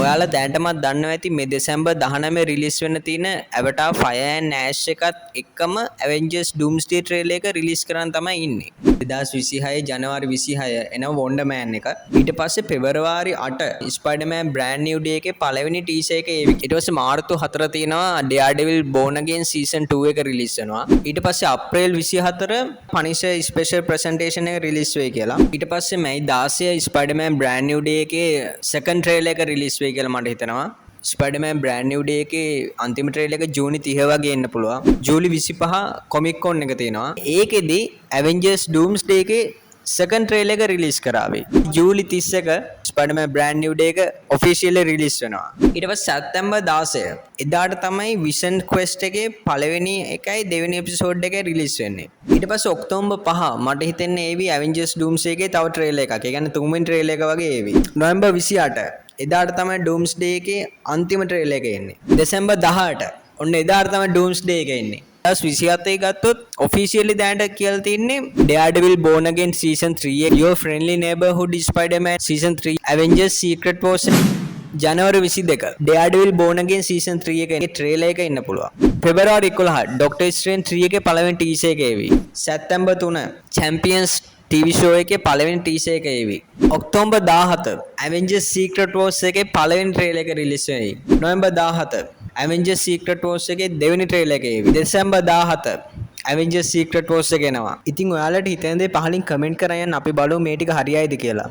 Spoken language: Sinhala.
ඔයාලා දැනටමත් දන්නවා ඇති මේ දෙසැම්බර් 19 රිලීස් වෙන්න තියෙන Avatar Fire and Ash එකත් එක්කම Avengers Doomsday trailer එක රිලීස් කරන් තමයි ඉන්නේ. 2026 ජනවාරි 26 එනවා Wonder Man එක. ඊට පස්සේ පෙබරවාරි 8 Spider-Man Brand New Day එකේ පළවෙනි ටීසර් එක ඒවි. ඊට පස්සේ මාර්තු 4 තියෙනවා Daredevil Born Again Season 2 එක රිලීස් වෙනවා. ඊට පස්සේ අප්‍රේල් 24 Punisher Special Presentation එක රිලීස් වෙයි කියලා. ඊට පස්සේ මැයි 16 Spider-Man Brand New Day එකේ second trailer එක රිලීස් වෙයි කියලා මට හිතෙනවා. Spider-Man Brand New Day එකේ අන්තිම trailer එක ජූනි 30 වගේ එන්න පුළුවන්. ජූලි 25 Comic Con එක තියෙනවා. ඒකෙදි Avengers Doomsday එකේ second trailer එක රිලීස් කරાવી. ජූලි 31 Spider-Man Brand New Day එක officially රිලීස් වෙනවා. ඊට පස්සේ සැප්තැම්බර් 16 එදාට තමයි Vision Quest එකේ පළවෙනි එකයි දෙවෙනි එපිසෝඩ් එකයි රිලීස් වෙන්නේ. ඊට පස්සේ ඔක්තෝබර් 5 මට හිතෙන්නේ ඒවි Avengers Doomsday එකේ තව trailer එකක්. ඒ කියන්නේ තුන්වෙනි trailer එක වගේ ඒවි. නොවැම්බර් 28 එදාට තමයි Doomsday එකේ අන්තිම trailer එක එන්නේ. දෙසැම්බර් 18 ඔන්න එදාට තමයි Doomsday එක එන්නේ. 2027 ගත්තොත් ඔෆිෂියලි දැනට කියලා තින්නේ Daredevil Born Again Season 3 Your Friendly Neighborhood Spider-Man Season 3 Avengers Secret Wars ජනවාරි 22 Daredevil Born Again Season 3 එකේ ට්‍රේලර් එක ඉන්න පුළුවන්. පෙබරවාරි 11 Doctor Strange 3 එකේ පළවෙනි ටීසර් එක එවි. සැප්තැම්බර් 3 Champions TV show එකේ පළවෙනි ටීසර් එක එවි. ඔක්තෝබර් 17 Avengers Secret Wars එකේ පළවෙනි ට්‍රේලර් එක රිලීස් වෙයි. නොවැම්බර් 17 Avengers Secret Wars එකේ දෙවෙනි ට්‍රේලර් එක එවි. දෙසැම්බර් 17 Avengers Secret Wars එක එනවා. ඉතින් ඔයාලට හිතෙන දේ පහලින් කමෙන්ට් කරන් යන්න අපි බලමු මේ ටික හරියයිද කියලා.